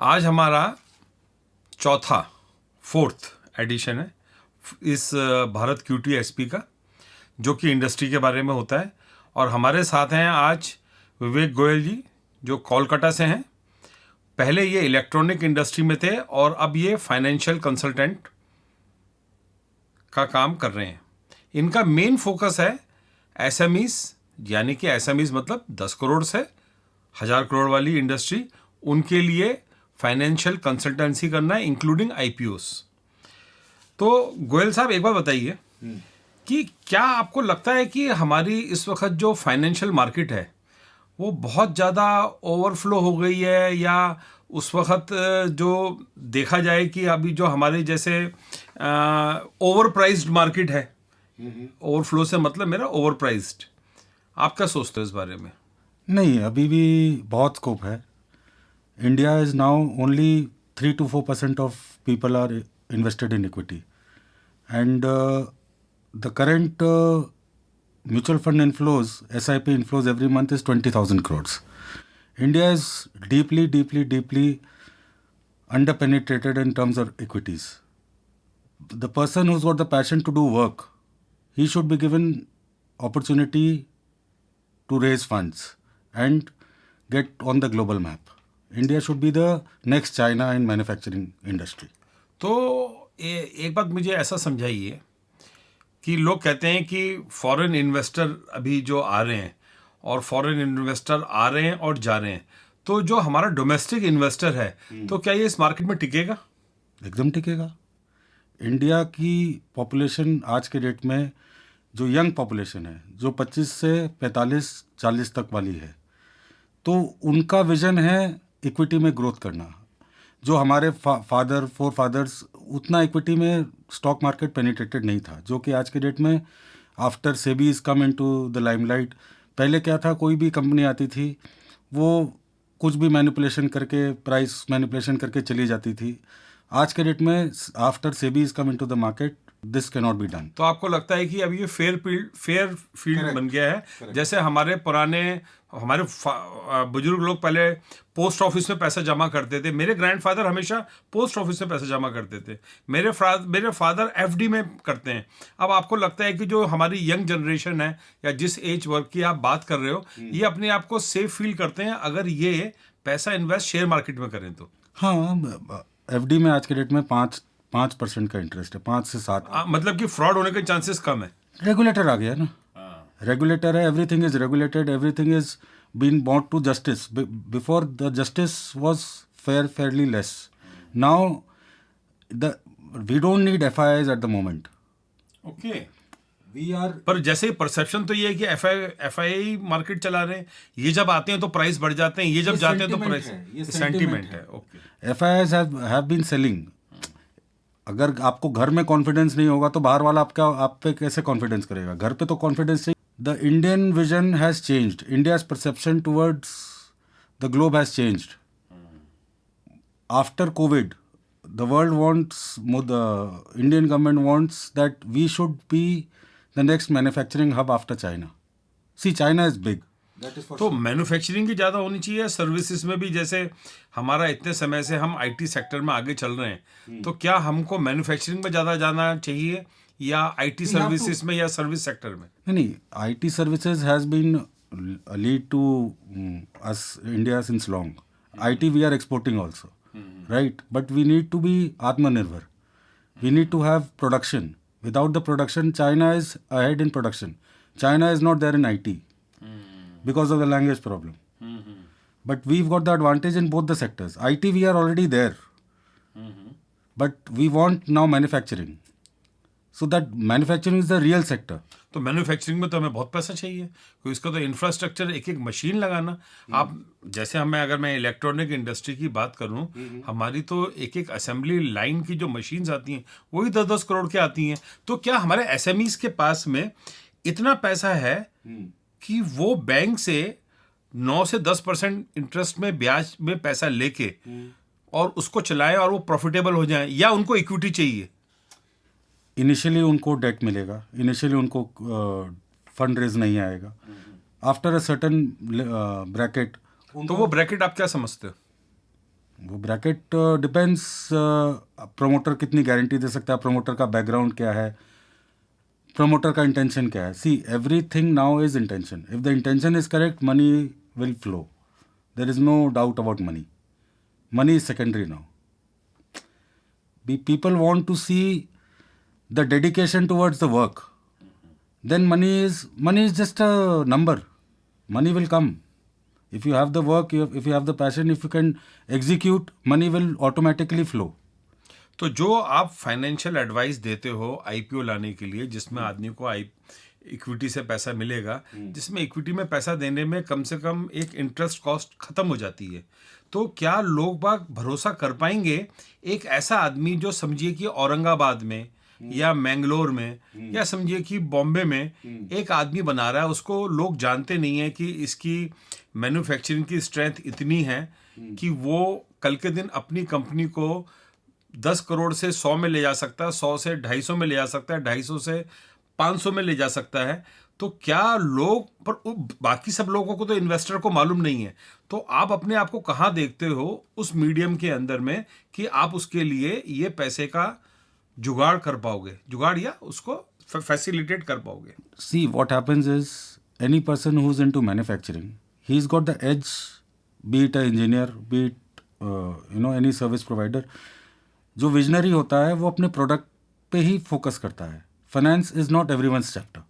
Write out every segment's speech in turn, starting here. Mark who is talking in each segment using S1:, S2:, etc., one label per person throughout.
S1: आज हमारा चौथा फोर्थ एडिशन है इस भारत क्यूटी एसपी का, जो कि इंडस्ट्री के बारे में होता है। और हमारे साथ हैं आज विवेक गोयल जी, जो कोलकाता से हैं। पहले ये इलेक्ट्रॉनिक इंडस्ट्री में थे और अब ये फाइनेंशियल कंसल्टेंट का काम कर रहे हैं। इनका मेन फोकस है एसएमईज, यानी कि एसएमईज मतलब 10 करोड़ से 1000 करोड़ वाली इंडस्ट्री, उनके लिए फाइनेंशियल कंसल्टेंसी करना है, इंक्लूडिंग आईपीओस। तो गोयल साहब, एक बार बताइए कि क्या आपको लगता है कि हमारी इस वक्त जो फाइनेंशियल मार्केट है वो बहुत ज़्यादा ओवरफ्लो हो गई है, या उस वक्त जो देखा जाए कि अभी जो हमारे जैसे ओवर प्राइज्ड मार्केट है, ओवरफ्लो से मतलब मेरा ओवर प्राइज्ड, आप क्या सोचते हो इस बारे में?
S2: नहीं, अभी भी बहुत स्कोप है. India is now only 3 to 4% of people are invested in equity, and the current mutual fund inflows, SIP inflows every month is 20,000 crores. India is deeply underpenetrated in terms of equities. The person who's got the passion to do work, he should be given opportunity to raise funds and get on the global map. India should be the next China in manufacturing industry.
S1: तो एक बात मुझे ऐसा समझाइए कि लोग कहते हैं कि फॉरेन इन्वेस्टर अभी जो आ रहे हैं, और फॉरेन इन्वेस्टर आ रहे हैं और जा रहे हैं, तो जो हमारा डोमेस्टिक इन्वेस्टर है तो क्या ये इस मार्केट में टिकेगा?
S2: एकदम टिकेगा. इंडिया की पॉपुलेशन आज के डेट में, जो यंग पॉपुलेशन है, जो 25 से 45-40 तक वाली है, तो उनका विजन है इक्विटी में ग्रोथ करना. जो हमारे फोर फादर्स, उतना इक्विटी में स्टॉक मार्केट पेनिट्रेटेड नहीं था, जो कि आज के डेट में after SEBI is come into the limelight. पहले क्या था, कोई भी कंपनी आती थी, वो कुछ भी मैनिपुलेशन करके, प्राइस मैनिपुलेशन करके चली जाती थी. आज के डेट में after SEBI is come into the market, this can not be done.
S1: तो आपको लगता है कि अब ये फेयर फील्ड बन गया है? जैसे हमारे बुजुर्ग लोग पहले पोस्ट ऑफिस में पैसा जमा करते थे, मेरे ग्रैंडफादर हमेशा पोस्ट ऑफिस में पैसा जमा करते थे, मेरे फादर एफडी में करते हैं. अब आपको लगता है कि जो हमारी यंग जनरेशन है, या जिस एज वर्ग की आप बात कर रहे हो, ये अपने आप को सेफ फील करते हैं अगर ये पैसा इन्वेस्ट शेयर मार्केट में करें तो?
S2: हाँ, एफडी में आज के डेट में 5% का इंटरेस्ट है, 5 से 7.
S1: मतलब कि फ्रॉड होने के चांसेस कम है.
S2: रेगुलेटर आ गया ना, रेगुलेटर है, everything is regulated, everything is been bought to justice. Before the justice was fairly less. Now we don't need FIIs at the moment.
S1: Okay.
S2: We are,
S1: पर जैसे परसेप्शन तो ये है कि एफआई मार्केट चला रहे हैं, ये जब आते हैं तो प्राइस बढ़ जाते हैं, ये जब जाते हैं तो प्राइस. सेंटीमेंट है. Okay.
S2: FIIs have been selling. अगर आपको घर में कॉन्फिडेंस नहीं होगा तो बाहर वाला आप पे कैसे कॉन्फिडेंस करेगा? घर पे तो कॉन्फिडेंस चाहिए. The Indian vision has changed. India's perception towards the globe has changed. After Covid, the world wants, the Indian government wants that we should be the next manufacturing hub after China. See, China is big.
S1: तो manufacturing की ज़्यादा होनी चाहिए, services में भी. जैसे हमारा इतने समय से हम आईटी सेक्टर में आगे चल रहे हैं, तो क्या हमको मैन्युफैक्चरिंग में ज़्यादा जाना चाहिए, या आईटी सर्विसेज में, या सर्विस सेक्टर में?
S2: नहीं, IT services has been lead to us India since long. IT we are exporting also. Right, but we need to be Atmanirbhar. We need to have production. Without the production, China is ahead in production. China is not there in IT because of the language problem. But we've got the advantage in both the sectors. IT, we are already there. But we want now manufacturing. So that manufacturing is the real sector.
S1: तो manufacturing में तो हमें बहुत पैसा चाहिए, क्योंकि इसका तो इंफ्रास्ट्रक्चर, एक एक मशीन लगाना. आप जैसे अगर मैं इलेक्ट्रॉनिक इंडस्ट्री की बात करूं, हमारी तो एक एक असेंबली लाइन की जो मशीन्स आती हैं वही 10-10 करोड़ की आती हैं. तो क्या हमारे एसएमईज के पास में इतना पैसा है कि वो बैंक से 9 से 10% इंटरेस्ट में, ब्याज में पैसा लेके और उसको चलाएं और वो प्रॉफिटेबल हो जाएं, या उनको इक्विटी चाहिए?
S2: इनिशियली उनको डेट मिलेगा, इनिशियली उनको फंड रेज नहीं आएगा. After a certain bracket.
S1: तो वो ब्रैकेट आप क्या समझते हो?
S2: वो ब्रैकेट डिपेंड्स, प्रमोटर कितनी गारंटी दे सकता है, प्रमोटर का बैकग्राउंड क्या है, प्रमोटर का इंटेंशन क्या है. See everything now is intention. If the intention is correct, money will flow. There is no doubt about money. Money is secondary now. People want to see the dedication towards the work. Then money is just a number. Money will come. If you have the work, if you have the passion, if you can execute, money will automatically flow.
S1: तो जो आप financial advice देते हो IPO लाने के लिए, जिसमें आदमी को इक्विटी से पैसा मिलेगा, जिसमें इक्विटी में पैसा देने में कम से कम एक इंटरेस्ट कॉस्ट खत्म हो जाती है, तो क्या लोग बाग भरोसा कर पाएंगे एक ऐसा आदमी जो समझिए कि औरंगाबाद में या मैंगलोर में या समझिए कि बॉम्बे में एक आदमी बना रहा है, उसको लोग जानते नहीं है कि इसकी मैन्युफैक्चरिंग की स्ट्रेंथ इतनी है कि वो कल के दिन अपनी कंपनी को 10 करोड़ से 100 में ले जा सकता है, 100 से 250 में ले जा सकता है, 250 से 500 में ले जा सकता है. तो क्या लोग, पर बाकी सब लोगों को तो इन्वेस्टर को मालूम नहीं है, तो आप अपने आप को कहाँ देखते हो उस मीडियम के अंदर में कि आप उसके लिए ये पैसे का जुगाड़ कर पाओगे, जुगाड़ या उसको फैसिलिटेट कर पाओगे?
S2: See, what happens is any person who's into manufacturing, he's got the edge, be it an engineer, be it any service provider. जो विजनरी होता है वो अपने प्रोडक्ट पे ही फोकस करता है. Finance is not everyone's chapter.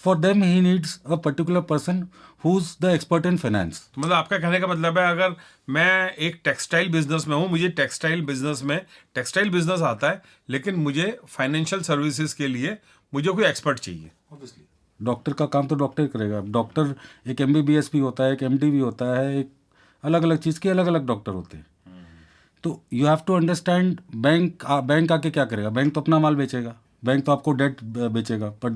S2: For them he needs a particular person who is the expert in finance.
S1: मतलब आपका कहने का मतलब है, अगर मैं एक टेक्सटाइल बिजनेस में हूँ, मुझे टेक्सटाइल बिजनेस आता है, लेकिन मुझे फाइनेंशियल सर्विसेज के लिए मुझे कोई एक्सपर्ट चाहिए.
S2: डॉक्टर का काम तो डॉक्टर करेगा. डॉक्टर एक MBBS भी होता है, एक MD भी होता है, एक अलग अलग चीज़ के अलग अलग डॉक्टर होते हैं. तो you have to understand. Bank आके क्या करेगा? बैंक तो अपना माल बेचेगा, बैंक तो आपको डेट बेचेगा, पर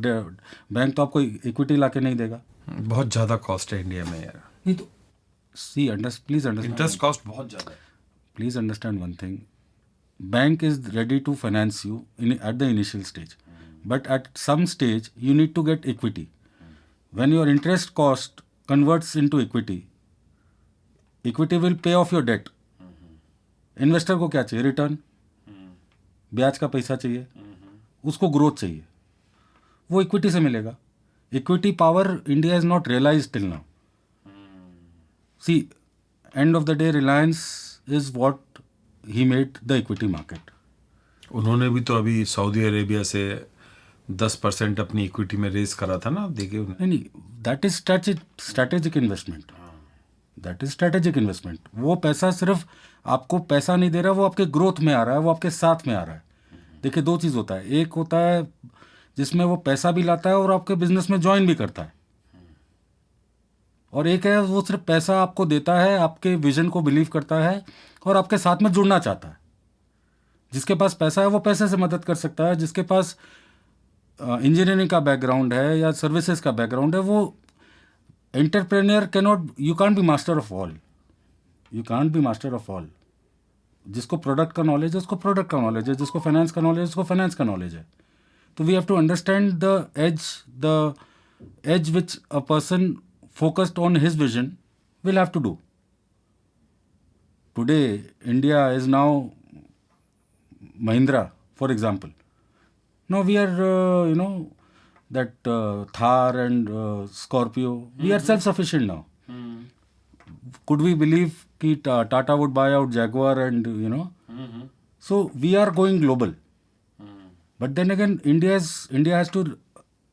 S2: बैंक तो आपको इक्विटी लाके नहीं देगा.
S1: बहुत ज़्यादा कॉस्ट है इंडिया में यार.
S2: नहीं तो see please understand,
S1: interest cost बहुत ज़्यादा है.
S2: Please understand one thing. Bank is ready to finance you at the initial stage, but at some stage you need to get equity. When your interest cost converts into equity, equity will pay off your debt. Investor को क्या चाहिए? Return, ब्याज का पैसा चाहिए, उसको growth चाहिए, वो इक्विटी से मिलेगा. Equity power India is not realize till now. See, end of the day Reliance is what he made the equity market.
S1: उन्होंने भी तो अभी सऊदी अरेबिया से 10% अपनी इक्विटी में रेज करा था ना, देखिए.
S2: नहीं, that is strategic investment. That is strategic investment. वो पैसा सिर्फ आपको पैसा नहीं दे रहा, वो आपके ग्रोथ में आ रहा है, वो आपके साथ में आ रहा है. देखिए, दो चीज़ होता है. एक होता है जिसमें वो पैसा भी लाता है और आपके बिजनेस में ज्वाइन भी करता है, और एक है वो सिर्फ पैसा आपको देता है, आपके विजन को बिलीव करता है और आपके साथ में जुड़ना चाहता है. जिसके पास पैसा है वो पैसे से मदद कर सकता है. जिसके पास इंजीनियरिंग का बैकग्राउंड है या सर्विसेज का बैकग्राउंड है, वो entrepreneur you can't be master of all. You can't be master of all. जिसको प्रोडक्ट का नॉलेज है उसको प्रोडक्ट का नॉलेज है, जिसको फाइनेंस का नॉलेज है उसको फाइनेंस का नॉलेज है. तो we have to understand the age which a person focused on his vision will have to do. Today India is now Mahindra, for example. Now we are, that Thar and Scorpio. We are self-sufficient now. Could we believe that Tata would buy out Jaguar and, So we are going global. But then again, India has to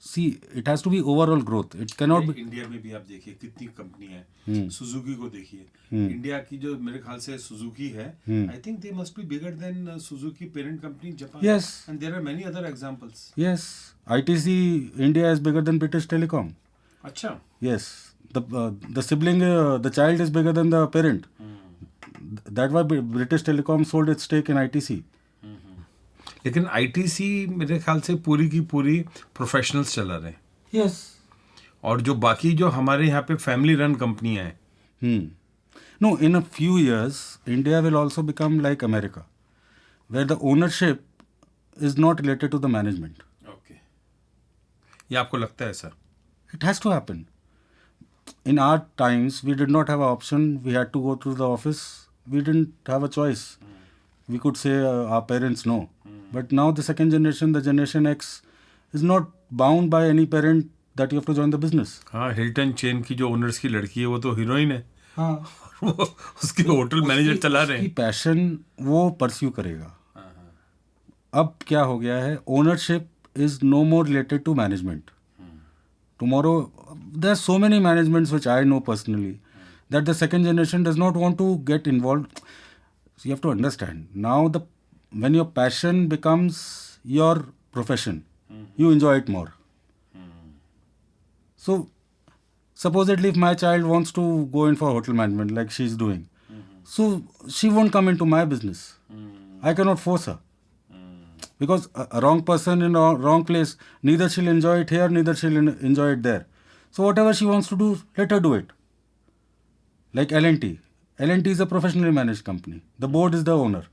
S2: see, it has to be overall growth. It cannot be.
S1: India में भी आप देखिए कितनी company है. Suzuki को देखिए. India की जो मेरे ख्याल से सुजुकी है, I think they must be bigger than Suzuki parent company Japan.
S2: Yes.
S1: And there are many other examples.
S2: Yes. ITC India is bigger than British Telecom.
S1: अच्छा.
S2: Yes. The sibling, the child is bigger than the parent. That's why British Telecom sold its stake in ITC.
S1: लेकिन ITC मेरे ख्याल से पूरी की पूरी professionals चला रहे हैं.
S2: Yes.
S1: और जो बाकी जो हमारे यहाँ पे फैमिली रन कंपनियां हैं.
S2: No, in a few years, India will also become like America, where the ownership is not related to the management.
S1: Okay. ये आपको लगता है sir?
S2: It has to happen. In our times, we did not have an option. We had to go to the office. we didn't have a choice. We could say our parents no. But now the second generation, the generation X, is not bound by any parent that you have to join the business.
S1: हाँ, Hilton chain की जो owners की लड़की है वो तो heroine है।
S2: हाँ,
S1: वो उसके होटल मैनेजर चला रहे
S2: उसकी
S1: हैं।
S2: पैशन वो परस्यू करेगा। अब क्या हो गया है, ownership is no more related to management. Tomorrow there are so many managements which I know personally that the second generation does not want to get involve. You have to understand now the when your passion becomes your profession, you enjoy it more. So, supposedly, if my child wants to go in for hotel management like she's doing, so she won't come into my business. I cannot force her. Because a wrong person in a wrong place, neither she'll enjoy it here, neither she'll enjoy it there. So, whatever she wants to do, let her do it. Like L&T. L&T is a professionally managed company. The board is the owner.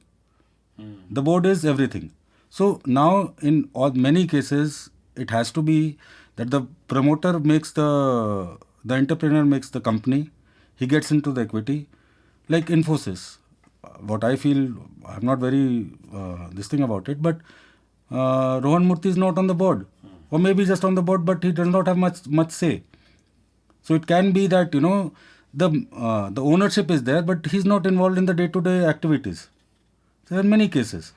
S2: The board is everything. So now in many cases it has to be that the promoter makes the entrepreneur makes the company, he gets into the equity. Like Infosys, what I feel, I'm not very this thing about it, but Rohan Murthy is not on the board, or maybe just on the board, but he does not have much say. So it can be that the ownership is there, but he's not involved in the day-to-day activities. There are many cases.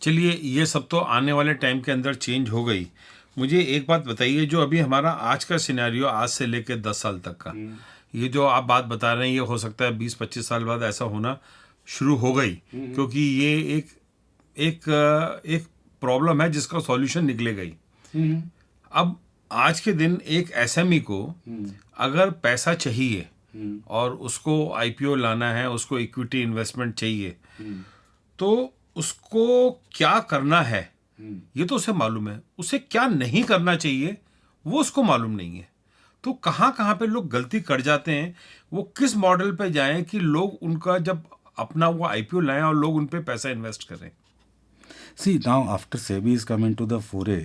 S1: चलिए, ये सब तो आने वाले time के अंदर change हो गई। मुझे एक बात बताइए, जो अभी हमारा आज का सिनेरियो, आज से लेकर 10 साल तक का, ये जो आप बात बता रहे हैं, ये हो सकता है 20-25 साल बाद ऐसा होना शुरू हो गई, क्योंकि ये एक प्रॉब्लम है जिसका सॉल्यूशन निकलेगा ही। अब आज के दिन एक एसएमई को अगर पैसा चाहिए और उसको आईपीओ लाना है, उसको इक्विटी इन्वेस्टमेंट चाहिए, तो उसको क्या करना है ये तो उसे मालूम है, उसे क्या नहीं करना चाहिए वो उसको मालूम नहीं है। तो कहाँ कहाँ पे लोग गलती कर जाते हैं, वो किस मॉडल पे जाएं कि लोग उनका जब अपना वो आईपीओ लाएं और लोग उन पे पैसा इन्वेस्ट करें।
S2: See, now after SEBI is coming to the foray,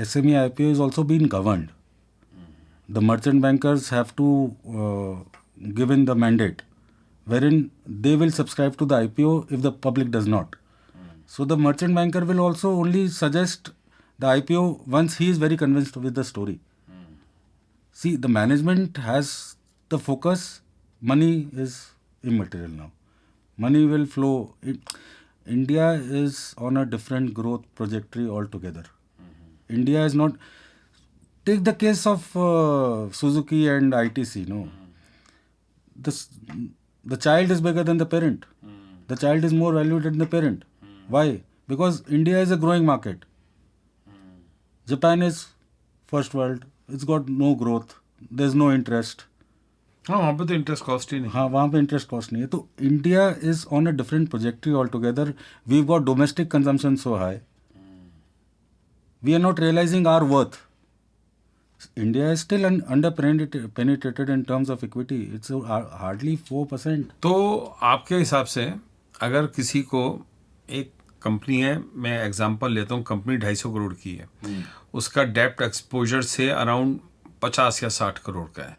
S2: SME IPO is also being governed. The merchant bankers have to give in the mandate wherein they will subscribe to the IPO if the public does not. So the merchant banker will also only suggest the IPO once he is very convinced with the story. See, the management has the focus. Money is immaterial now. Money will flow. India is on a different growth trajectory altogether. India is not. Take the case of Suzuki and ITC. No, the child is bigger than the parent. The child is more valued than the parent. Why? Because India is a growing market. Japan is first world. It's got no growth. There's no interest.
S1: हाँ, वहाँ पे तो interest cost ही नहीं।
S2: हाँ, वहाँ पे interest cost नहीं है। तो India is on a different trajectory all together. We got domestic consumption so high, we are not realizing our worth. India is still under penetrated in terms of equity. It's hardly 4%.
S1: तो आपके हिसाब से अगर किसी को, एक company है, मैं एग्जांपल लेता हूँ, कंपनी 250 करोड़ की है, उसका डेप्ट एक्सपोजर से अराउंड 50 या 60 करोड़ का है।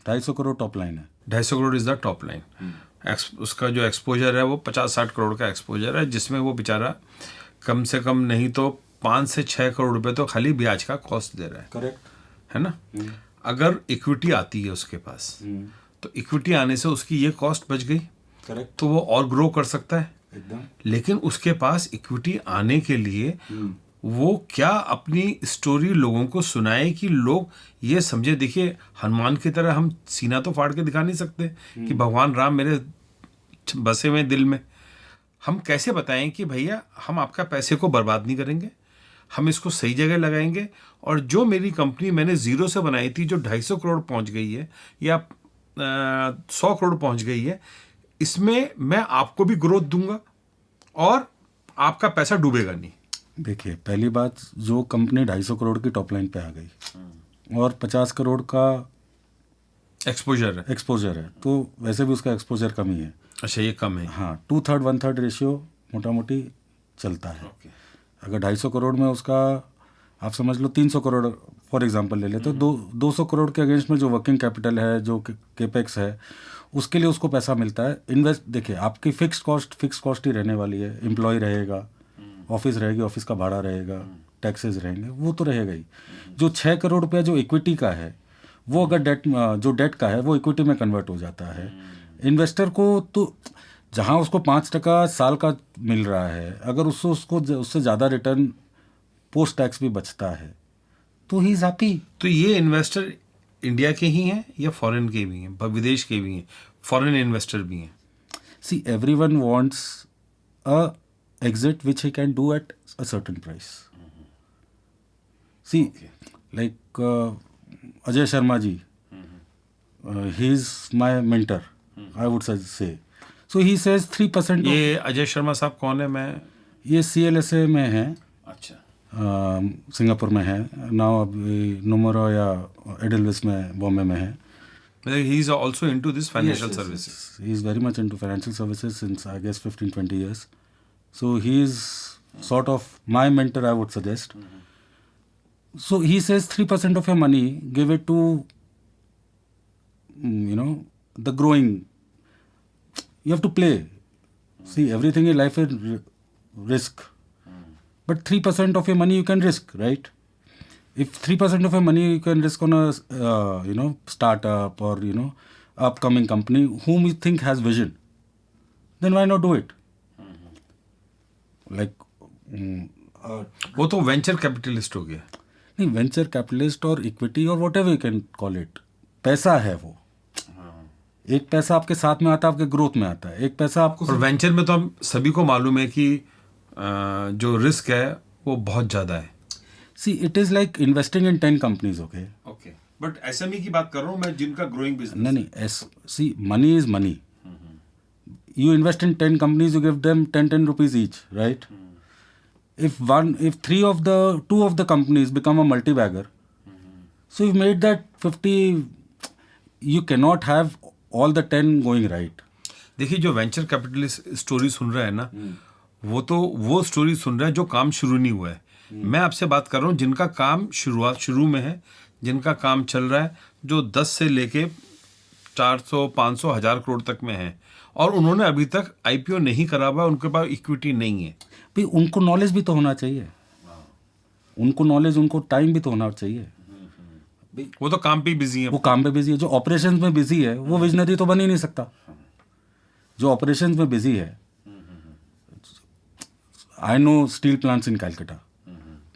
S2: 250 करोड़ टॉप लाइन है।
S1: 250 crore is the top line. उसका जो एक्सपोजर है वो 50-60 करोड़ का एक्सपोजर है, जिसमें वो बेचारा कम से कम नहीं तो 5 से 6 करोड़ रुपए तो खाली ब्याज का कॉस्ट दे रहा है।
S2: करेक्ट
S1: है ना। अगर इक्विटी आती है उसके पास, तो इक्विटी आने से उसकी ये कॉस्ट बच गई।
S2: करेक्ट।
S1: तो वो और ग्रो कर सकता है
S2: एकदम।
S1: लेकिन उसके पास इक्विटी आने के लिए वो क्या अपनी स्टोरी लोगों को सुनाए कि लोग ये समझे। देखिए, हनुमान की तरह हम सीना तो फाड़ के दिखा नहीं सकते कि भगवान राम मेरे बसे हुए दिल में। हम कैसे बताएं कि भैया हम आपका पैसे को बर्बाद नहीं करेंगे, हम इसको सही जगह लगाएंगे, और जो मेरी कंपनी मैंने जीरो से बनाई थी, जो 250 करोड़ पहुंच गई है या 100 करोड़ पहुंच गई है, इसमें मैं आपको भी ग्रोथ दूंगा और आपका पैसा डूबेगा नहीं।
S2: देखिए, पहली बात, जो कंपनी 250 करोड़ की टॉप लाइन पे आ गई और 50 करोड़ का एक्सपोजर है, तो वैसे भी उसका एक्सपोजर कम ही है।
S1: अच्छा, ये कम है।
S2: हाँ, 2/3 1/3 रेशियो मोटा मोटी चलता है। अगर 250 करोड़ में उसका आप समझ लो 300 करोड़ फॉर एग्जांपल ले लेते, तो 200 करोड़ के अगेंस्ट में जो वर्किंग कैपिटल है, जो केपेक्स है, उसके लिए उसको पैसा मिलता है। इन्वेस्ट देखिए, आपकी फिक्स कॉस्ट ही रहने वाली है। एम्प्लॉय रहेगा, ऑफिस रहेगी, ऑफिस का भाड़ा रहेगा, टैक्सेस रहेंगे, वो तो रहेगा ही। जो 6 करोड़ रुपया जो इक्विटी का है, वो अगर डेट का है वो इक्विटी में कन्वर्ट हो जाता है। इन्वेस्टर को तो जहाँ उसको 5% साल का मिल रहा है, अगर उससे ज़्यादा रिटर्न पोस्ट टैक्स भी बचता है तो ही इज़ हैप्पी।
S1: तो ये इन्वेस्टर इंडिया के ही हैं या फॉरेन के भी हैं, विदेश के भी हैं, फॉरेन इन्वेस्टर भी हैं?
S2: See, everyone wants a exit which he can do at a certain price. See, like Ajay Sharma ji, he is my mentor, I would say. So he says 3% of,
S1: ये अजय शर्मा साहब कौन है? मैं
S2: ये CLSA में है,
S1: अच्छा,
S2: सिंगापुर में है, नाउ अभी नोमोरा या एडलविस में बॉम्बे में है।
S1: he is also into this financial
S2: Yes,
S1: services.
S2: yes. He is very much into financial services since I guess 15-20 years. So he is sort of my mentor, I would suggest. So he says 3% of your money, give it to, the growing. You have to play. See, everything in life is risk. But 3% of your money you can risk, right? If 3% of your money you can risk on a startup or upcoming company whom you think has vision, then why not do it? Like
S1: वो तो venture capitalist हो गया।
S2: नहीं, venture capitalist और equity और what ever you can call it, पैसा है वो। एक पैसा आपके साथ में आता है, आपके ग्रोथ में आता है। एक पैसा आपको
S1: और वेंचर में तो हम सभी को मालूम है कि जो रिस्क है वो बहुत ज़्यादा है।
S2: See it is like investing in 10 companies. Okay,
S1: but SME की बात कर रहा हूँ मैं, जिनका ग्रोइंग बिजनेस।
S2: नहीं, see money is money. You invest in 10 companies, you give them 10 rupees each, right? If 2 of the companies become a multi-bagger, so you've made that 50, you cannot have all the 10 going right.
S1: देखिए, जो venture capitalist story सुन रहा है ना, वो story सुन रहा है जो काम शुरू नहीं हुआ है। मैं आपसे बात कर रहा हूँ जिनका काम शुरू में है, जिनका काम चल रहा है, जो 10 से लेके 400, 500, 1000 करोड़ तक में है, और उन्होंने अभी तक आईपीओ नहीं करा हुआ, उनके पास इक्विटी नहीं है।
S2: भाई उनको नॉलेज भी तो होना चाहिए, उनको टाइम भी तो होना चाहिए।
S1: वो तो काम पे बिजी है।
S2: वो काम पे बिजी है। जो ऑपरेशंस में बिजी है वो विजनरी तो बन ही नहीं सकता। जो ऑपरेशंस में बिजी है, I know steel plants in Calcutta,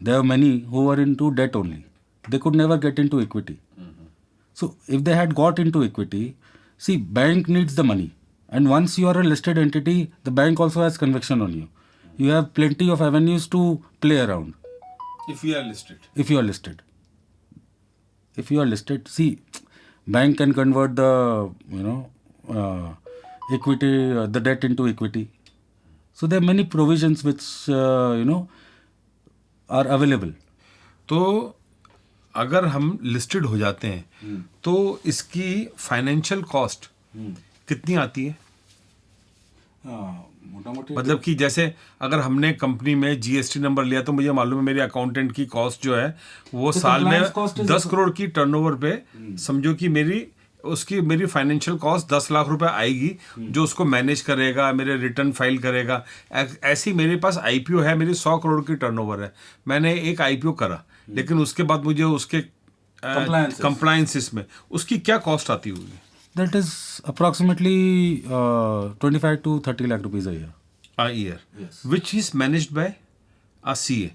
S2: there are many who are into debt only, they could never get into equity. So if they had got into equity, see bank needs the money. And once you are a listed entity, the bank also has conviction on you. You have plenty of avenues to play around.
S1: If you are listed.
S2: If you are listed, see, bank can convert the equity, the debt into equity. So there are many provisions which are available.
S1: तो अगर हम listed हो जाते हैं तो इसकी financial cost कितनी आती है? मतलब कि जैसे अगर हमने कंपनी में जीएसटी नंबर लिया तो मुझे मालूम है मेरे अकाउंटेंट की कॉस्ट जो है वो साल में 10 करोड़ की टर्नओवर पे समझो कि मेरी फाइनेंशियल कॉस्ट 10 लाख रुपए आएगी, जो उसको मैनेज करेगा, मेरे रिटर्न फाइल करेगा। ऐसी मेरे पास आईपीओ है, मेरी 100 करोड़ की टर्नओवर है, मैंने एक आईपीओ करा, लेकिन उसके बाद मुझे उसके कंप्लायंसेस में उसकी क्या कॉस्ट आती होगी?
S2: That is approximately 25 to 30 lakh rupees a year.
S1: A year. Yes. Which is managed by a CA.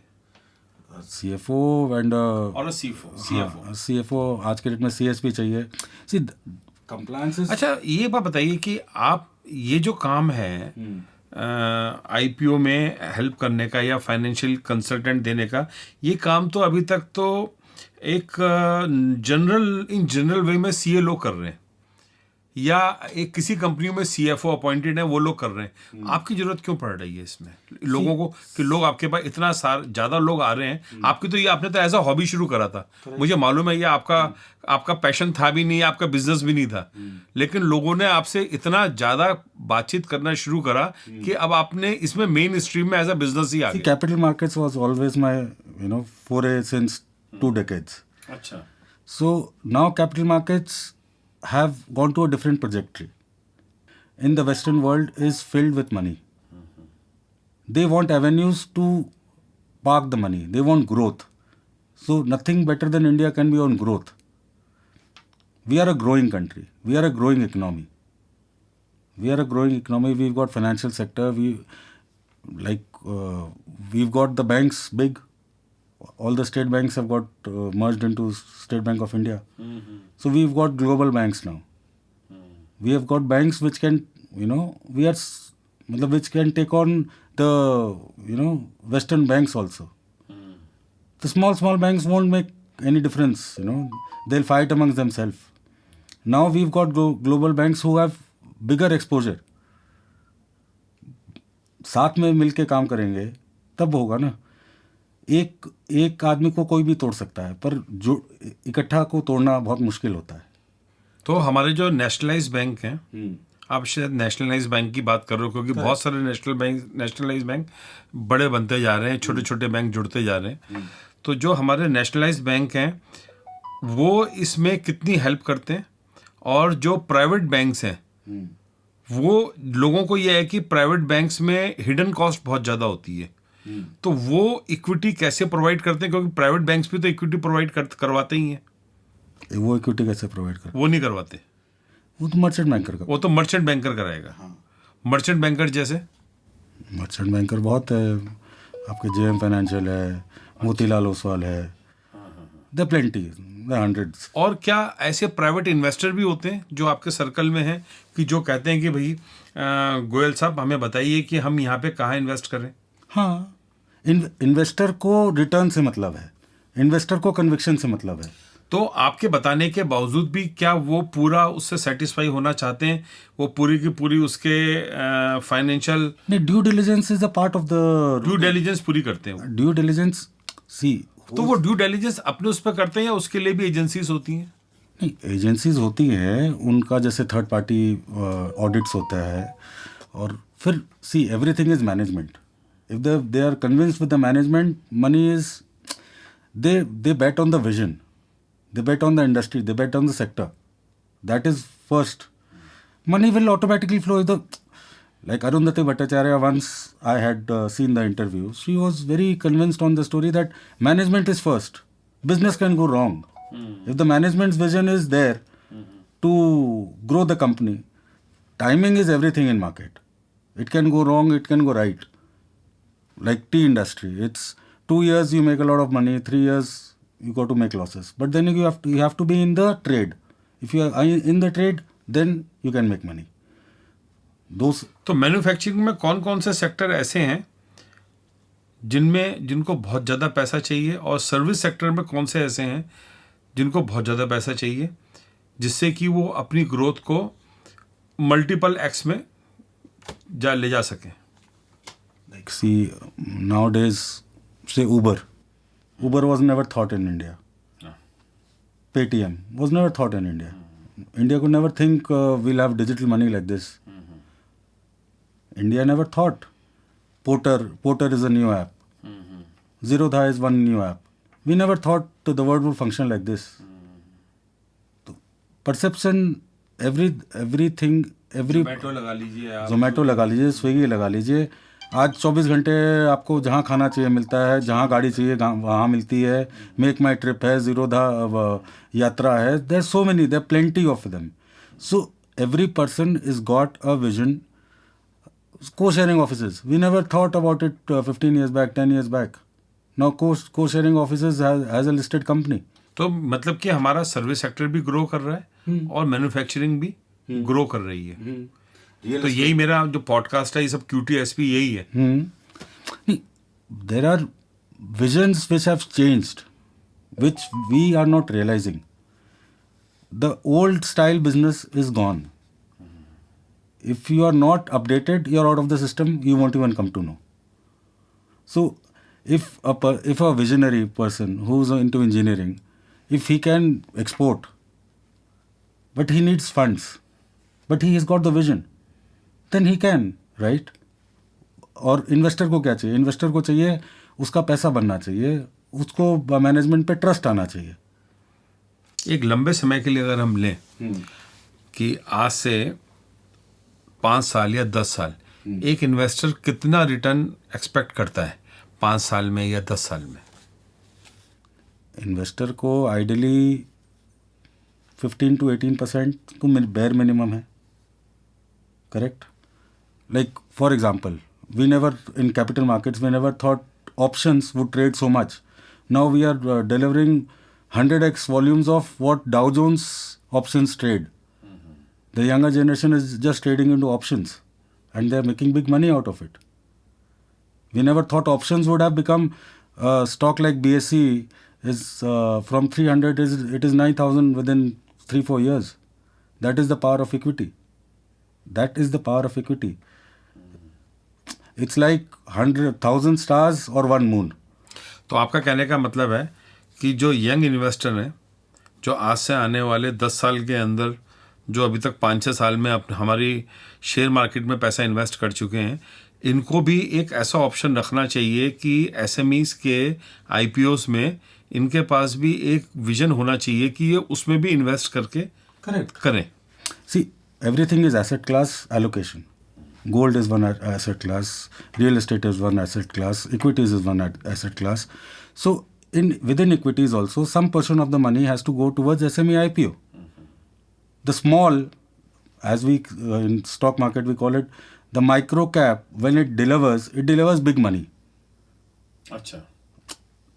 S2: A CFO and
S1: or a CFO. CFO.
S2: CFO आज के डेट में CS भी चाहिए. See, compliance is.
S1: अच्छा, ये बात बताइए कि आप ये जो काम है आईपीओ में हेल्प करने का या फाइनेंशियल कंसल्टेंट देने का, ये काम तो अभी तक तो एक जनरल वे में सीए लोग कर रहे हैं, या एक किसी कंपनियों में सीएफओ अपॉइंटेड है, वो लोग कर रहे हैं। आपकी जरूरत क्यों पड़ रही है इसमें लोगों को कि लोग आपके पास इतना ज़्यादा लोग आ रहे हैं? आपकी तो ये आपने तो एज अ हॉबी शुरू करा था, मुझे मालूम है, ये आपका पैशन था भी नहीं, आपका बिजनेस भी नहीं था, लेकिन लोगों ने आपसे इतना ज़्यादा बातचीत करना शुरू करा कि अब आपने इसमें मेन स्ट्रीम में एज अ बिजनेस ही आ गया।
S2: Capital markets was always my foray since 2 decades.
S1: अच्छा.
S2: So now capital markets have gone to a different trajectory. in the Western world is filled with money. They want avenues to park the money. They want growth. So nothing better than India can be on growth. We are a growing country. We are a growing economy. We've got financial sector. We've got the banks big. All the state banks have got merged into State Bank of India. So we've got global banks now. We have got banks which can, which can take on the, Western banks also. The small banks won't make any difference, They'll fight amongst themselves. Now we've got global banks who have bigger exposure. साथ में मिलके काम करेंगे तब होगा ना. एक आदमी को कोई भी तोड़ सकता है, पर जो इकट्ठा को तोड़ना बहुत मुश्किल होता है.
S1: तो हमारे जो नेशनलाइज बैंक हैं, आप शायद नेशनलाइज बैंक की बात कर रहे हो, क्योंकि बहुत सारे नेशनलाइज बैंक बड़े बनते जा रहे हैं, छोटे छोटे बैंक जुड़ते जा रहे हैं. तो जो हमारे नेशनलाइज बैंक हैं वो इसमें कितनी हेल्प करते हैं, और जो प्राइवेट बैंक्स हैं वो लोगों को ये है कि प्राइवेट बैंक्स में हिडन कॉस्ट बहुत ज़्यादा होती है, तो वो इक्विटी कैसे प्रोवाइड करते हैं, क्योंकि प्राइवेट बैंक्स भी तो इक्विटी प्रोवाइड करवाते ही हैं.
S2: वो इक्विटी कैसे प्रोवाइड करते?
S1: वो नहीं करवाते.
S2: वो तो मर्चेंट बैंकर का.
S1: वो तो मर्चेंट बैंकर कराएगा. मर्चेंट बैंकर जैसे
S2: मर्चेंट बैंकर बहुत है. आपके जेएम फाइनेंशियल है, मोतीलाल ओसवाल है, द प्लेंटी, द हंड्रेड्स.
S1: और क्या ऐसे प्राइवेट इन्वेस्टर भी होते हैं जो आपके सर्कल में हैं कि जो कहते हैं कि भाई गोयल साहब हमें बताइए कि हम यहाँ पे कहाँ इन्वेस्ट करें?
S2: हाँ, इन्वेस्टर को रिटर्न से मतलब है, इन्वेस्टर को कन्विक्शन से मतलब है.
S1: तो आपके बताने के बावजूद भी क्या वो पूरा उससे सेटिस्फाई होना चाहते हैं? वो पूरी की पूरी उसके financial
S2: due diligence is a part of the
S1: due diligence पूरी करते हैं.
S2: ड्यू डिलिजेंस
S1: तो वो ड्यू डिलिजेंस अपने उस पर करते हैं या उसके लिए भी एजेंसीज होती हैं?
S2: नहीं, एजेंसीज होती हैं, उनका जैसे थर्ड पार्टी ऑडिट्स होता है. और फिर everything is management. If they are convinced with the management, money is they bet on the vision, they bet on the industry, they bet on the sector. That is first. Money will automatically flow. Like Arundhati Bhattacharya, once I had seen the interview, she was very convinced on the story that management is first. Business can go wrong. If the management's vision is there to grow the company, timing is everything in market. It can go wrong, it can go right. Like tea industry, it's 2 years you make a lot of money, 3 years you got to make losses, but then you have to be in the trade. If you are in the trade, then you can make money.
S1: तो manufacturing में कौन कौन से sector ऐसे हैं जिनको बहुत ज़्यादा पैसा चाहिए, और सर्विस सेक्टर में कौन से ऐसे हैं जिनको बहुत ज़्यादा पैसा चाहिए, जिससे कि वो अपनी ग्रोथ को मल्टीपल एक्स में ले जा सकें?
S2: Like nowadays, say Uber was never thought in India. Paytm was never thought in India. India could never think we'll have digital money like this. India never thought. Porter is a new app. Zerodha is one new app. We never thought the world would function like this. Perception, everything, Zomato लगा लीजिए, Swiggy लगा लीजिए. आज 24 घंटे आपको जहाँ खाना चाहिए मिलता है, जहाँ गाड़ी चाहिए वहाँ मिलती है. मेक माई ट्रिप है, जीरोधा यात्रा है. There so many, there plenty of them. So every person is got a vision. Co-sharing offices, we never thought about it 15 years back, 10 years back. Now co-sharing offices has a listed company.
S1: तो मतलब कि हमारा service sector भी grow कर रहा है और manufacturing भी ग्रो कर रही है. तो यही मेरा जो पॉडकास्ट है, ये सब QTSP यही है.
S2: There are visions which have changed, which we are not realizing. The old style business is gone. If you are not updated, you are out of the system, you won't even come to know. So if a visionary person who's into engineering, if he can export, but he needs funds, but he has got the vision, then he can, right? और investor को क्या चाहिए? Investor को चाहिए उसका पैसा बनना चाहिए, उसको मैनेजमेंट पे ट्रस्ट आना चाहिए.
S1: एक लंबे समय के लिए अगर हम लें कि आज से 5 साल या 10 साल, एक इन्वेस्टर कितना रिटर्न एक्सपेक्ट करता है 5 साल में या 10 साल में?
S2: इन्वेस्टर को आइडियली 15 to 18% तो बेयर मिनिमम है. Correct. Like for example, we never in capital markets we never thought options would trade so much. Now we are delivering 100x volumes of what Dow Jones options trade. The younger generation is just trading into options, and they are making big money out of it. We never thought options would have become stock like BSE is from 300 it is 9,000 within 3-4 years. That is the power of equity. That is the power of equity. It's like 100,000 stars or one moon.
S1: तो आपका कहने का मतलब है कि जो young investor हैं, जो आज से आने वाले 10 साल के अंदर, जो अभी तक 5-6 साल में हमारी शेयर मार्केट में पैसा इन्वेस्ट कर चुके हैं, इनको भी एक ऐसा ऑप्शन रखना चाहिए कि एसएमईज के आईपीओस में इनके पास भी एक विजन होना चाहिए कि ये उसमें भी इन्वेस्ट करके करें.
S2: See, everything is asset class allocation. Gold is one asset class, real estate is one asset class, equities is one asset class. So within equities also, some portion of the money has to go towards SME IPO. The small, as we in stock market we call it, the micro cap, when it delivers big money.
S1: अच्छा.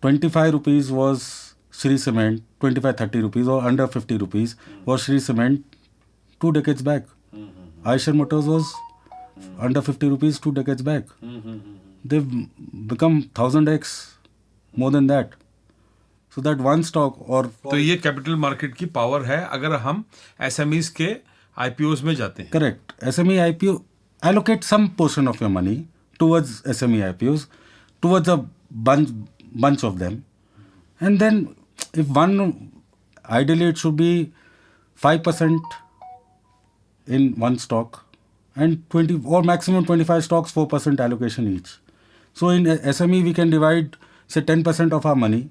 S2: 25 rupees was Shree Cement, 25-30 rupees or under 50 rupees was Shree Cement 2 decades back. Eicher Motors was under 50 rupees 2 decades back. They've become 1000x more than that. So that one stock or...
S1: तो ये capital market की power है अगर हम SMEs के IPOs में जाते हैं.
S2: Correct. SME IPO, allocate some portion of your money towards SME IPOs, towards a bunch of them. And then if ideally it should be 5% in one stock and 20 or maximum 25 stocks, 4% allocation each. So in SME we can divide say 10% of our money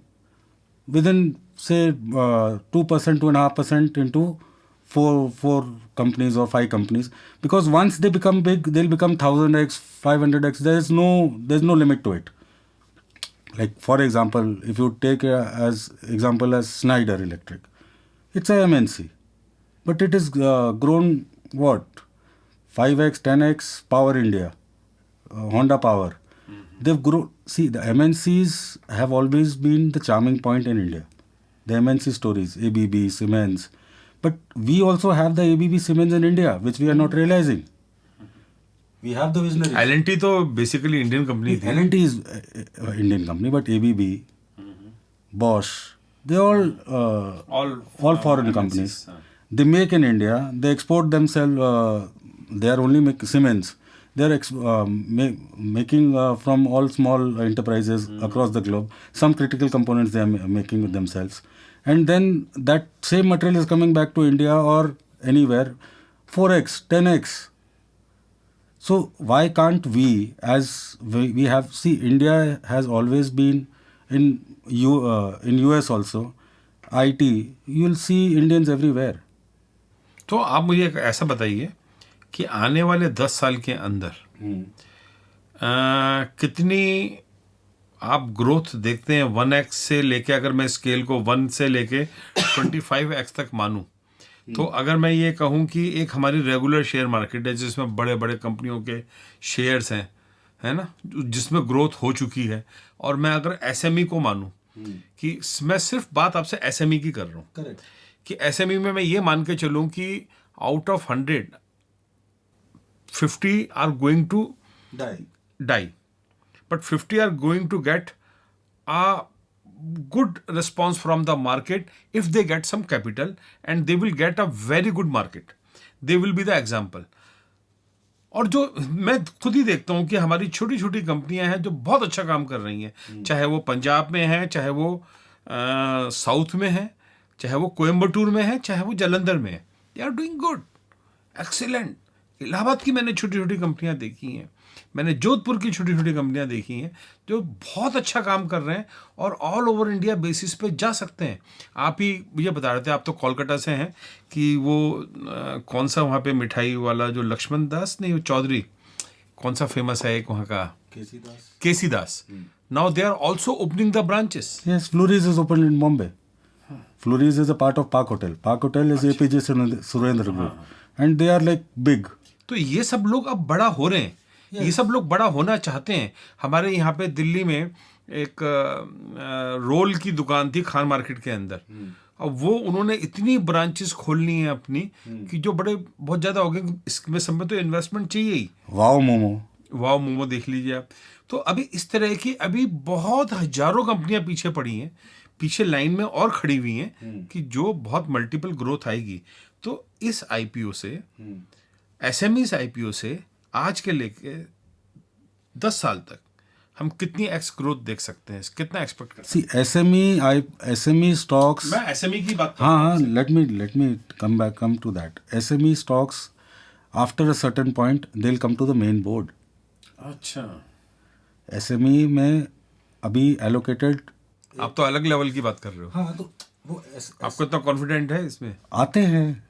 S2: within say 2%, 2.5% into four companies or 5 companies, because once they become big they'll become 1000x, 500x. There's no limit to it. Like for example, if you take as Schneider Electric, it's a MNC, but it is grown what 5x, 10x. Power India, Honda Power, they've grown. See, the MNCs have always been the charming point in India. The MNC stories, ABB, Siemens, but we also have the ABB Siemens in India, which we are not realizing. We have the visionaries.
S1: L&T तो basically Indian company थी.
S2: L&T is Indian company, but ABB, Bosch, they all foreign companies. They make in India, they export themselves. They are only Siemens. They are making from all small enterprises across the globe. Some critical components they are making with themselves, and then that same material is coming back to India or anywhere, 4x, 10x. So why can't we, as we have, see, India has always been in US also, IT, you will see Indians everywhere.
S1: तो आप मुझे एक ऐसा बताइए कि आने वाले 10 साल के अंदर कितनी आप ग्रोथ देखते हैं 1x से लेके, अगर मैं स्केल को 1 से लेके 25x तक मानूं, तो अगर मैं ये कहूँ कि एक हमारी रेगुलर शेयर मार्केट है जिसमें बड़े बड़े कंपनियों के शेयर्स हैं, है ना, जिसमें ग्रोथ हो चुकी है, और मैं अगर एसएमई को मानूं कि मैं सिर्फ बात आपसे एसएमई की कर रहा हूँ.
S2: Correct.
S1: कि एसएमई में मैं ये मान के चलूँ कि out of 100 50 are going to die, but 50 are going to get a good response from the market if they get some capital, and they will get a very good market. They will be the example. और जो मैं खुद ही देखता हूँ कि हमारी छोटी छोटी कंपनियां हैं जो बहुत अच्छा काम कर रही हैं, चाहे वो पंजाब में है, चाहे वो साउथ में है, चाहे वो कोयम्बटूर में है, चाहे वो जालंधर में है. They are doing good, excellent. Allahabad की मैंने छोटी छोटी कंपनियां देखी हैं, मैंने जोधपुर की छोटी छोटी कंपनियां देखी हैं जो बहुत अच्छा काम कर रहे हैं और ऑल ओवर इंडिया बेसिस पे जा सकते हैं। आप ही मुझे बता रहे थे, आप तो कोलकाता से हैं, कि वो कौन सा वहाँ पे मिठाई वाला जो लक्ष्मण दास नहीं, वो चौधरी, कौन सा फेमस है एक वहाँ का, KC Das. Now they are also opening the branches.
S2: Yes, Flurys is opened in Bombay. Flurys is a part of Park Hotel. Park Hotel is APJ Surendra Group. And they are like big.
S1: तो ये सब लोग अब बड़ा हो रहे हैं, ये सब लोग बड़ा होना चाहते हैं। हमारे यहाँ पे दिल्ली में एक रोल की दुकान थी खान मार्केट के अंदर, और वो उन्होंने इतनी ब्रांचेस खोलनी है अपनी कि जो बड़े बहुत ज़्यादा हो गए। इसमें सब में तो इन्वेस्टमेंट चाहिए ही।
S2: वाओ मोमो,
S1: वाओ मोमो देख लीजिए आप। तो अभी इस तरह की अभी बहुत हजारों कंपनियां पीछे पड़ी हैं, पीछे लाइन में और खड़ी हुई हैं कि जो बहुत मल्टीपल ग्रोथ आएगी। तो इस आईपीओ से, एसएमईज आईपीओ से आज के लेके 10 साल तक हम कितनी एक्स ग्रोथ देख सकते हैं, कितना एक्सपेक्ट कर सकते
S2: सी SME stocks.
S1: हैं? मैं एसएमई की बात कर
S2: हाँ
S1: रहा हूँ।
S2: let me come to that. SME stocks, after a certain point, they'll come to the main board.
S1: अच्छा,
S2: SME में अभी allocated.
S1: आप तो अलग लेवल की बात कर रहे हो।
S2: हाँ तो वो
S1: आपको इतना कॉन्फिडेंट है इसमें?
S2: आते हैं।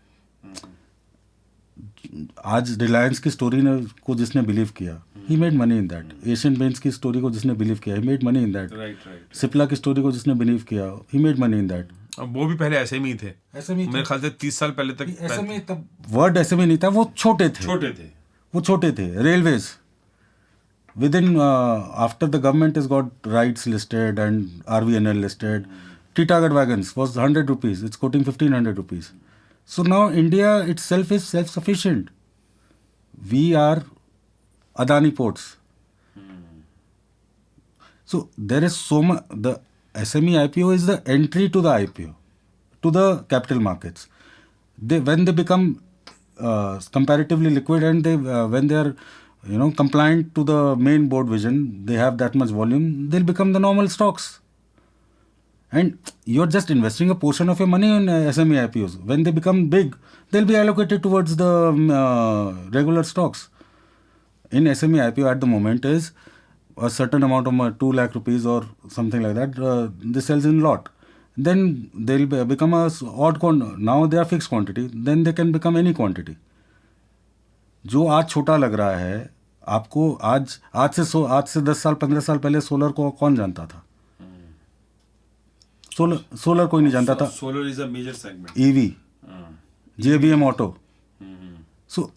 S2: आज रिलायंस की स्टोरी ने को जिसने बिलीव किया, he made money in that. Asian paints की स्टोरी को जिसने बिलीव किया, he made money in that.
S1: Right.
S2: Cipla की स्टोरी को जिसने बिलीव किया, he made money in that.
S1: अब वो भी पहले एसएमई थे, मेरे ख्याल से 30 साल पहले तक।
S2: SME तब वर्ड SME नहीं था, वो छोटे थे। Railways within after the government has got rights listed and RVNL listed, Titagarh wagons was 100 rupees, it's quoting 1500 rupees. So now India itself is self-sufficient. We are Adani ports. So there is so much. The SME IPO is the entry to the IPO, to the capital markets. When they become comparatively liquid, and when they are compliant to the main board vision, they have that much volume, they'll become the normal stocks. And you're just investing a portion of your money in SME IPOs. When they become big, they'll be allocated towards the regular stocks. In SME IPO at the moment is a certain amount of 2 lakh rupees or something like that. They sells in lot. Then they'll become a odd quantity. Now they are fixed quantity. Then they can become any quantity. जो आज छोटा लग रहा है आपको, आज से 10 साल 15 साल पहले सोलर को कौन जानता था? सोलर कोई नहीं जानता था।
S1: Solar is a major segment.
S2: EV, JBM Auto. So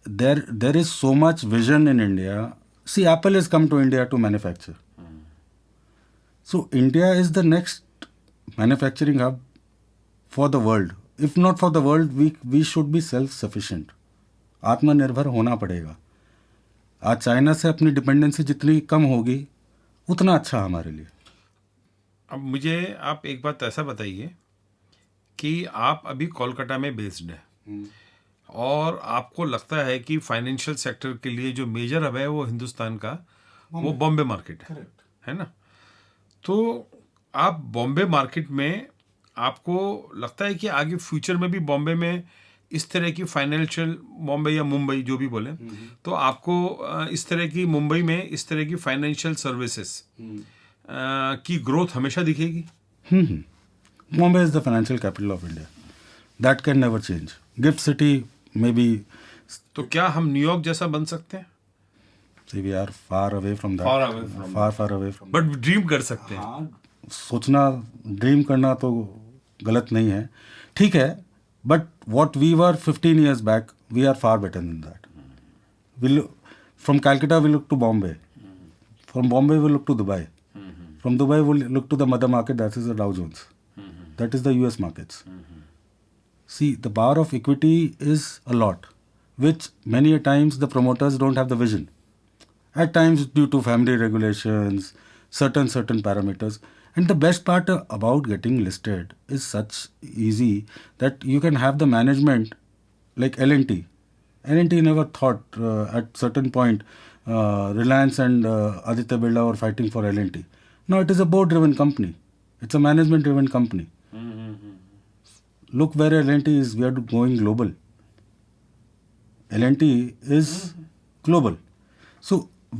S2: there is so much vision in India. See, Apple has come to India to manufacture. So India is the next manufacturing hub for the world. If not for the world, we should be self-sufficient. आत्मनिर्भर होना पड़ेगा। आज China से अपनी dependency जितनी कम होगी उतना अच्छा हमारे लिए।
S1: अब मुझे आप एक बात ऐसा बताइए कि आप अभी कोलकाता में बेस्ड है और आपको लगता है कि फाइनेंशियल सेक्टर के लिए जो मेजर हब है वो हिंदुस्तान का वो बॉम्बे मार्केट है ना? तो आप बॉम्बे मार्केट में, आपको लगता है कि आगे फ्यूचर में भी बॉम्बे में इस तरह की फाइनेंशियल, बॉम्बे या मुंबई जो भी बोले, तो आपको इस तरह की मुंबई में इस तरह की फाइनेंशियल सर्विसेज की ग्रोथ हमेशा दिखेगी?
S2: Mumbai is the financial capital of India. That can never change. Gift city maybe.
S1: तो क्या हम न्यूयॉर्क जैसा बन सकते हैं?
S2: See, we are far away from that. Far away from.
S1: But dream कर सकते हैं।
S2: हाँ, सोचना, ड्रीम करना तो गलत नहीं है, ठीक है। But what we were 15 years back, we are far better than that. From Calcutta, we look to Bombay. From Bombay, we look to Dubai. From Dubai, we look to the mother market, that is the Dow Jones. That is the US markets. See, the bar of equity is a lot, which many a times the promoters don't have the vision. At times, due to family regulations, certain parameters. And the best part about getting listed is such easy that you can have the management like L&T. L&T never thought at certain point Reliance and Aditya Birla were fighting for L&T. No, it is a board-driven company. It's a management-driven company. Look where L&T is. We are going global. L&T is global. So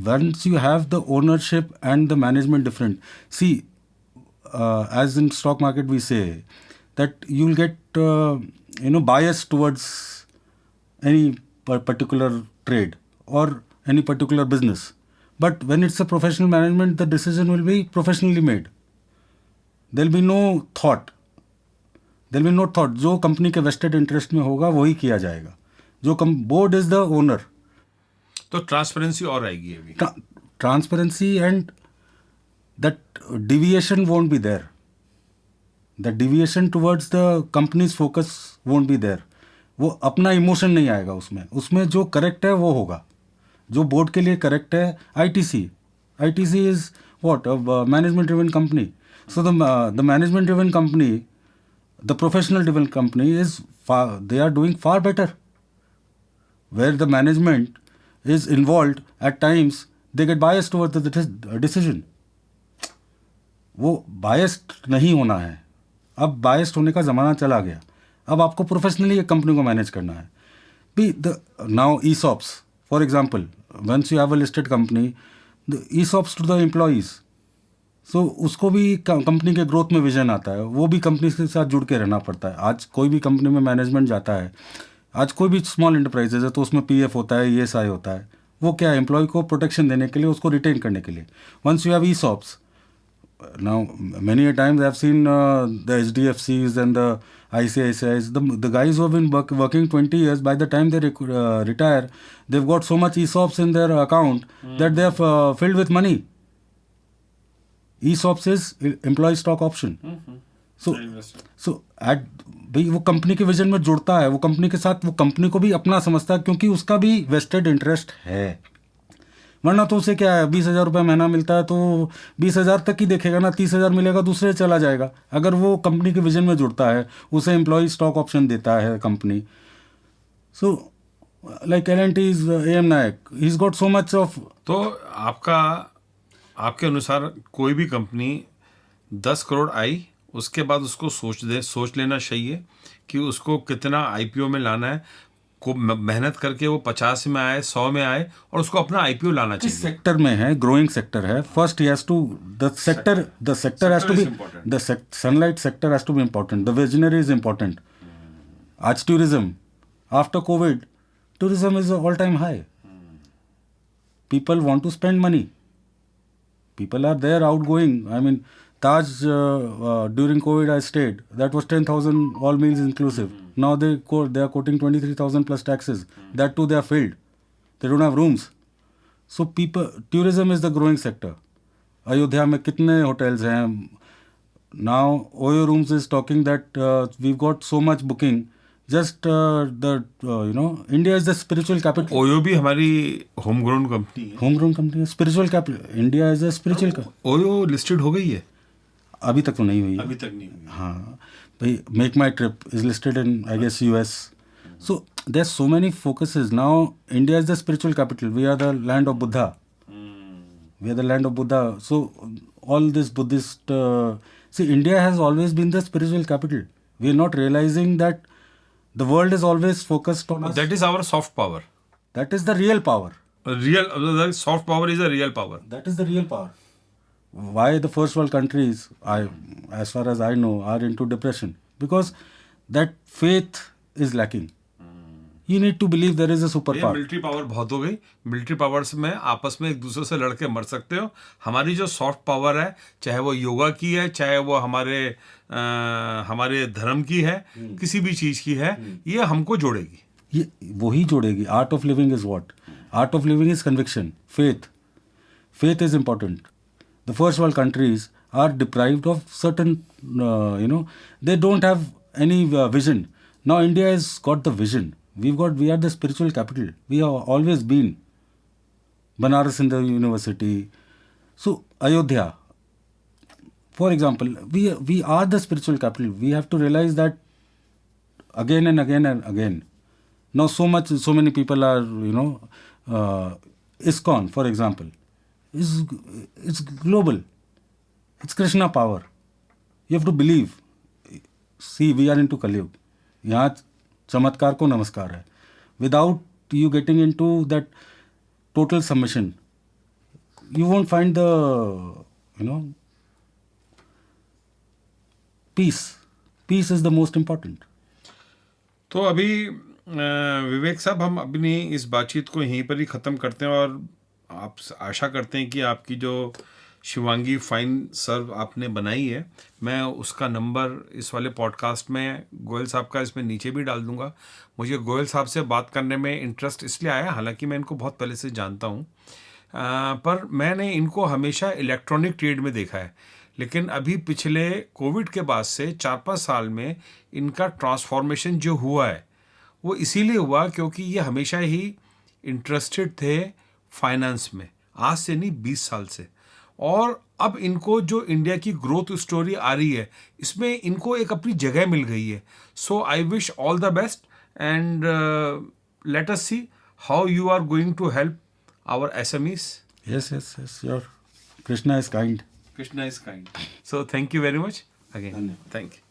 S2: once you have the ownership and the management different, see, as in stock market we say that you will get bias towards any particular trade or any particular business. But when it's a professional management, the decision will be professionally made. There will be no thought. There will be no thought. जो company के vested interest में होगा वही किया जाएगा. जो board is the owner.
S1: तो transparency और आएगी अभी.
S2: Transparency and that deviation won't be there. The deviation towards the company's focus won't be there. वो अपना इमोशन नहीं आएगा उसमें. उसमें जो करेक्ट है वो होगा. जो बोर्ड के लिए करेक्ट है. ITC is what? Management driven company. So the management driven company, the professional driven company they are doing far better, where the management is involved. At times they get biased towards the decision. वो biased नहीं होना है. अब biased होने का ज़माना चला गया. अब आपको प्रोफेशनली एक कंपनी को मैनेज करना है. Now ESOPs, for example, once you have a listed company, the ESOPs to the employees. सो उसको भी कंपनी के ग्रोथ में विजन आता है. वो भी कंपनी के साथ जुड़ के रहना पड़ता है. आज कोई भी कंपनी में मैनेजमेंट जाता है, आज कोई भी स्मॉल एंटरप्राइजेज है तो उसमें पीएफ होता है, ईएसआई होता है. वो क्या है? एम्प्लॉय को प्रोटेक्शन देने के लिए, उसको रिटेन करने के लिए. Once you have ESOPs, now many a times I have seen the HDFCs and the ICICIs, the guys who have been working 20 years, by the time they retire, they've got so much ESOPs in their account that they are filled with money. ESOPs is employee stock option. So भाई वो company के vision में जुड़ता है. वो company के साथ, वो कंपनी को भी अपना समझता है क्योंकि उसका भी वेस्टेड इंटरेस्ट है. वरना तो उसे क्या है, 20,000 रुपये महीना मिलता है तो 20,000 तक ही देखेगा ना. 30,000 मिलेगा दूसरे चला जाएगा. अगर वो कंपनी के विजन में जुड़ता है, उसे एम्प्लॉय स्टॉक ऑप्शन देता है company. So like L&T is AM Naik, he is got so much of.
S1: तो आपके अनुसार कोई भी कंपनी 10 करोड़ आई, उसके बाद उसको सोच लेना चाहिए कि उसको कितना आईपीओ में लाना है. को मेहनत करके वो 50 में आए, 100 में आए, और उसको अपना आईपीओ लाना चाहिए.
S2: सेक्टर में है, ग्रोइंग सेक्टर है. First he has to the sector has to be the sunlight sector has to be important. The visionary is important. आज tourism, after Covid tourism is all time high. People want to spend money. People are there outgoing. I mean, Taj, during COVID I stayed. That was 10,000 all meals inclusive. Now they are quoting 23,000 plus taxes. That too they are filled. They don't have rooms. So tourism is the growing sector. Ayodhya में कितने hotels हैं? Now Oyo Rooms is talking that we've got so much booking. Just India is the spiritual capital.
S1: OYO भी हमारी home grown company है.
S2: Home grown company है. Spiritual capital. India is a spiritual.
S1: OYO listed हो गई है?
S2: अभी तक तो नहीं हुई.
S1: अभी तक नहीं हुई.
S2: हाँ भाई, make my trip is listed in I guess US. So there are so many focuses. Now India is the spiritual capital. We are the land of Buddha. We are the land of Buddha. So all this Buddhist see, India has always been the spiritual capital. We are not realizing that the world is always focused on us.
S1: That is our soft power.
S2: That is the real power.
S1: The soft power is a real power.
S2: That is the real power. Why the first world countries, as far as I know, are into depression? Because that faith is lacking. You need to believe there is a super power.
S1: Military power बहुत हो गई. Military powers में आपस में एक दूसरे से लड़के मर सकते हो. हमारी जो सॉफ्ट पावर है, चाहे वो योगा की है, चाहे वो हमारे धर्म की है, किसी भी चीज की है, ये हमको जोड़ेगी.
S2: ये वही जोड़ेगी. Art of living is what? Art of living is conviction, faith. Faith is important. The first world countries are deprived of certain, they don't have any vision. Now India has got the vision. We are the spiritual capital. We have always been. Banaras in the university. So Ayodhya, for example, we are the spiritual capital. We have to realize that again and again and again. Now so many people are, ISKCON, for example, it's global. It's Krishna power. You have to believe. See, we are into Kaliyug. यहाँ चमत्कार को नमस्कार है. Without you getting into that total submission, you won't find the, you know, peace. Peace is the most important.
S1: तो अभी विवेक साहब, हम अपनी इस बातचीत को यहीं पर ही ख़त्म करते हैं और आप आशा करते हैं कि आपकी जो शिवांगी फाइन सर्व आपने बनाई है, मैं उसका नंबर इस वाले पॉडकास्ट में गोयल साहब का इसमें नीचे भी डाल दूंगा। मुझे गोयल साहब से बात करने में इंटरेस्ट इसलिए आया, हालांकि मैं इनको बहुत पहले से जानता हूँ, पर मैंने इनको हमेशा इलेक्ट्रॉनिक ट्रेड में देखा है, लेकिन अभी पिछले कोविड के बाद से 4-5 साल में इनका ट्रांसफॉर्मेशन जो हुआ है वो इसीलिए हुआ क्योंकि ये हमेशा ही इंटरेस्टेड थे फाइनेंस में, आज से नहीं 20 साल से। और अब इनको जो इंडिया की ग्रोथ स्टोरी आ रही है, इसमें इनको एक अपनी जगह मिल गई है। So I wish all the best and let us see how you are going to help our SMEs.
S2: Yes, sure. Krishna is kind.
S1: Krishna is kind. So thank you very much again.
S2: Dhanyavad.
S1: Thank you.